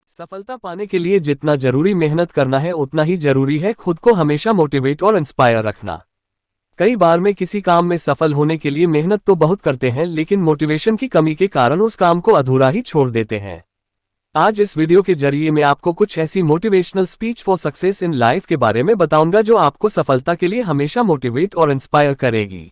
सफलता पाने के लिए जितना जरूरी मेहनत करना है उतना ही जरूरी है खुद को हमेशा मोटिवेट और इंस्पायर रखना। कई बार में किसी काम में सफल होने के लिए मेहनत तो बहुत करते हैं लेकिन मोटिवेशन की कमी के कारण उस काम को अधूरा ही छोड़ देते हैं। आज इस वीडियो के जरिए मैं आपको कुछ ऐसी motivational speech for success in life के बारे में बताऊंगा जो आपको सफलता के लिए हमेशा मोटिवेट और इंस्पायर करेगी।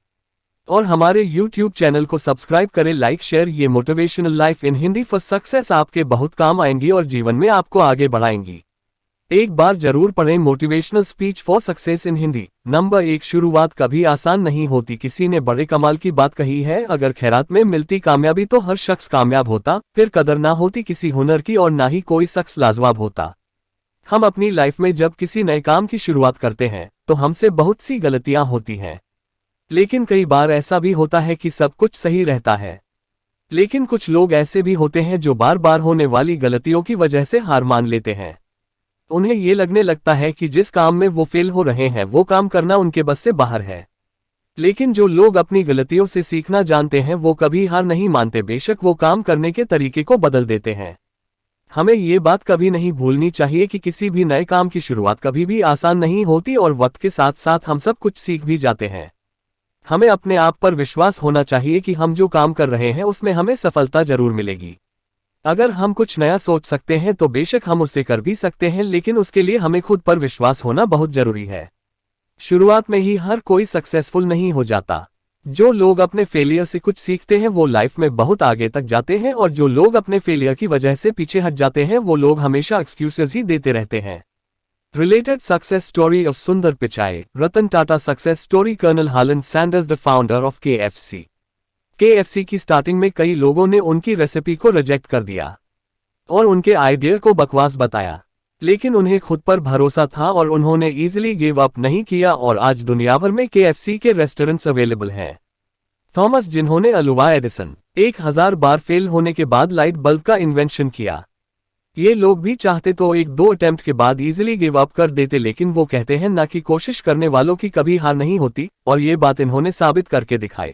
और हमारे YouTube चैनल को सब्सक्राइब करें, लाइक शेयर। ये motivational life in Hindi for success आपके बहुत काम आएंगी और जीवन में आपको आगे बढ़ाएंगी। एक बार जरूर पढ़ें motivational speech for success in Hindi. Number 1, शुरुआत कभी आसान नहीं होती। किसी ने बड़े कमाल की बात कही है, अगर खैरात में मिलती कामयाबी तो हर शख्स कामयाब होता, फिर कदर ना होती किसी हुनर की और ना ही कोई शख्स लाजवाब होता। हम अपनी लाइफ में जब किसी नए काम की शुरुआत करते हैं तो हमसे बहुत सी गलतियां होती हैं, लेकिन कई बार ऐसा भी होता है कि सब कुछ सही रहता है। लेकिन कुछ लोग ऐसे भी होते हैं जो बार बार होने वाली गलतियों की वजह से हार मान लेते हैं। उन्हें ये लगने लगता है कि जिस काम में वो फेल हो रहे हैं वो काम करना उनके बस से बाहर है। लेकिन जो लोग अपनी गलतियों से सीखना जानते हैं वो कभी हार नहीं मानते, बेशक वो काम करने के तरीके को बदल देते हैं। हमें ये बात कभी नहीं भूलनी चाहिए कि किसी भी नए काम की शुरुआत कभी भी आसान नहीं होती और वक्त के साथ साथ हम सब कुछ सीख भी जाते हैं। हमें अपने आप पर विश्वास होना चाहिए कि हम जो काम कर रहे हैं उसमें हमें सफलता जरूर मिलेगी। अगर हम कुछ नया सोच सकते हैं तो बेशक हम उसे कर भी सकते हैं, लेकिन उसके लिए हमें खुद पर विश्वास होना बहुत जरूरी है। शुरुआत में ही हर कोई सक्सेसफुल नहीं हो जाता। जो लोग अपने फेलियर से कुछ सीखते हैं वो लाइफ में बहुत आगे तक जाते हैं, और जो लोग अपने फेलियर की वजह से पीछे हट जाते हैं वो लोग हमेशा एक्सक्यूजेस ही देते रहते हैं। Related success story of Sundar Pichai, Ratan Tata success story Colonel Harlan Sanders the founder of KFC। KFC की स्टार्टिंग में कई लोगों ने उनकी रेसिपी को रिजेक्ट कर दिया और उनके आइडिया को बकवास बताया, लेकिन उन्हें खुद पर भरोसा था और उन्होंने इजीली गिव अप नहीं किया और आज दुनिया भर में KFC के रेस्टोरेंट्स अवेलेबल हैं। थॉमस, जिन्होंने अल्वा एडिसन 1000 बार फेल होने के बाद लाइट बल्ब का इन्वेंशन किया, ये लोग भी चाहते तो 1-2 अटेम्प्ट के बाद इजीली गिव अप कर देते, लेकिन वो कहते हैं ना कि कोशिश करने वालों की कभी हार नहीं होती, और ये बात इन्होंने साबित करके दिखाई।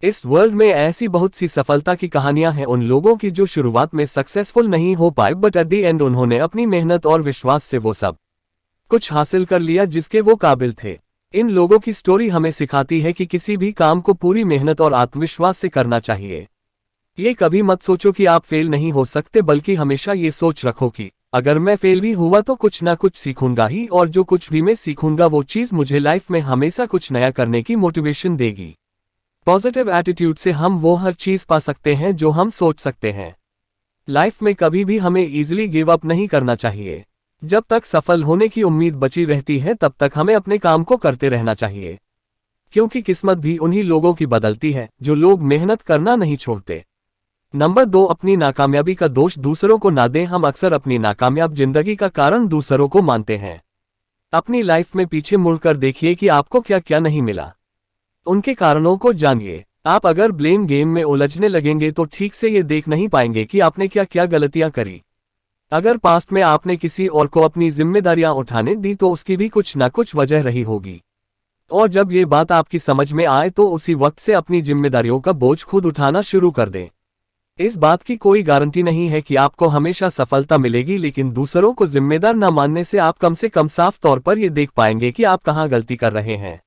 इस वर्ल्ड में ऐसी बहुत सी सफलता की कहानियां हैं उन लोगों की जो शुरुआत में सक्सेसफुल नहीं हो पाए, बट एट द एंड उन्होंने अपनी मेहनत और विश्वास से वो सब कुछ हासिल कर लिया जिसके वो काबिल थे। इन लोगों की स्टोरी हमें सिखाती है कि किसी भी काम को पूरी मेहनत और आत्मविश्वास से करना चाहिए। ये कभी मत सोचो कि आप फेल नहीं हो सकते, बल्कि हमेशा ये सोच रखो कि अगर मैं फेल भी हुआ तो कुछ ना कुछ सीखूंगा ही, और जो कुछ भी मैं सीखूंगा वो चीज मुझे लाइफ में हमेशा कुछ नया करने की मोटिवेशन देगी। पॉजिटिव एटीट्यूड से हम वो हर चीज पा सकते हैं जो हम सोच सकते हैं। लाइफ में कभी भी हमें इजीली गिव अप नहीं करना चाहिए। जब तक सफल होने की उम्मीद बची रहती है तब तक हमें अपने काम को करते रहना चाहिए, क्योंकि किस्मत भी उन्हीं लोगों की बदलती है जो लोग मेहनत करना नहीं छोड़ते। नंबर 2, अपनी नाकामयाबी का दोष दूसरों को ना दें। हम अक्सर अपनी नाकामयाब जिंदगी का कारण दूसरों को मानते हैं। अपनी लाइफ में पीछे मुड़कर देखिए कि आपको क्या क्या नहीं मिला, उनके कारणों को जानिए। आप अगर ब्लेम गेम में उलझने लगेंगे तो ठीक से ये देख नहीं पाएंगे कि आपने क्या क्या गलतियां करी। अगर पास्ट में आपने किसी और को अपनी जिम्मेदारियां उठाने दी तो उसकी भी कुछ ना कुछ वजह रही होगी, और जब ये बात आपकी समझ में आए तो उसी वक्त से अपनी जिम्मेदारियों का बोझ खुद उठाना शुरू कर दें। इस बात की कोई गारंटी नहीं है कि आपको हमेशा सफलता मिलेगी, लेकिन दूसरों को जिम्मेदार न मानने से आप कम से कम साफ तौर पर यह देख पाएंगे कि आप कहां गलती कर रहे हैं।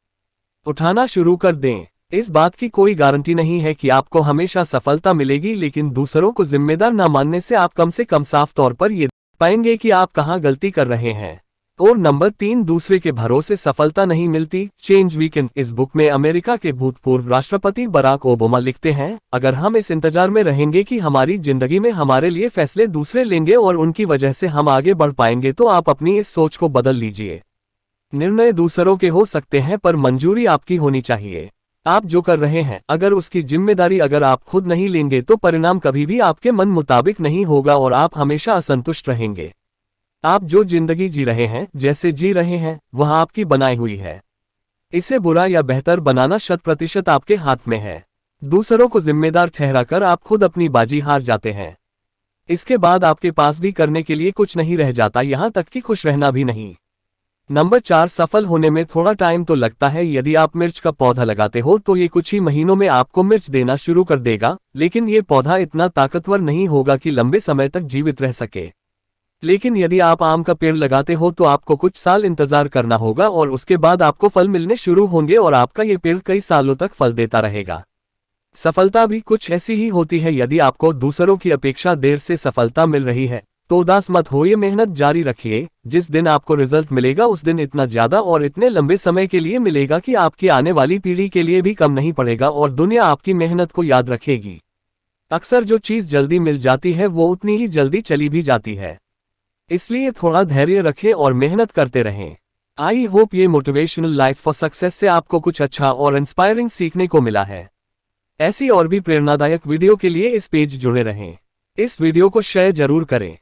उठाना शुरू कर दें। इस बात की कोई गारंटी नहीं है कि आपको हमेशा सफलता मिलेगी, लेकिन दूसरों को जिम्मेदार न मानने से आप कम से कम साफ तौर पर यह देख पाएंगे कि आप कहां गलती कर रहे हैं। और नंबर 3, दूसरे के भरोसे सफलता नहीं मिलती। चेंज वीकेंड इस बुक में अमेरिका के भूतपूर्व राष्ट्रपति बराक ओबामा लिखते हैं, अगर हम इस इंतजार में रहेंगे कि हमारी जिंदगी में हमारे लिए फैसले दूसरे लेंगे और उनकी वजह से हम आगे बढ़ पाएंगे तो आप अपनी इस सोच को बदल लीजिए। निर्णय दूसरों के हो सकते हैं पर मंजूरी आपकी होनी चाहिए। आप जो कर रहे हैं अगर उसकी जिम्मेदारी अगर आप खुद नहीं लेंगे तो परिणाम कभी भी आपके मन मुताबिक नहीं होगा और आप हमेशा असंतुष्ट रहेंगे। आप जो जिंदगी जी रहे हैं, जैसे जी रहे हैं, वह आपकी बनाई हुई है। इसे बुरा या बेहतर बनाना 100% आपके हाथ में है। दूसरों को जिम्मेदार ठहराकर आप खुद अपनी बाजी हार जाते हैं। इसके बाद आपके पास भी करने के लिए कुछ नहीं रह जाता, यहां तक कि खुश रहना भी नहीं। नंबर 4, सफल होने में थोड़ा टाइम तो लगता है। यदि आप मिर्च का पौधा लगाते हो तो ये कुछ ही महीनों में आपको मिर्च देना शुरू कर देगा, लेकिन ये पौधा इतना ताकतवर नहीं होगा कि लंबे समय तक जीवित रह सके। लेकिन यदि आप आम का पेड़ लगाते हो तो आपको कुछ साल इंतजार करना होगा और उसके बाद आपको फल मिलने शुरू होंगे और आपका ये पेड़ कई सालों तक फल देता रहेगा। सफलता भी कुछ ऐसी ही होती है। यदि आपको दूसरों की अपेक्षा देर से सफलता मिल रही है तो उदास मत होइए, मेहनत जारी रखिए। जिस दिन आपको रिजल्ट मिलेगा उस दिन इतना ज्यादा और इतने लंबे समय के लिए मिलेगा कि आपकी आने वाली पीढ़ी के लिए भी कम नहीं पड़ेगा और दुनिया आपकी मेहनत को याद रखेगी। अक्सर जो चीज जल्दी मिल जाती है वो उतनी ही जल्दी चली भी जाती है, इसलिए थोड़ा धैर्य रखें और मेहनत करते रहें। आई होप ये मोटिवेशनल लाइफ फॉर सक्सेस से आपको कुछ अच्छा और इंस्पायरिंग सीखने को मिला है। ऐसी और भी प्रेरणादायक वीडियो के लिए इस पेज जुड़े रहें। इस वीडियो को शेयर जरूर करें।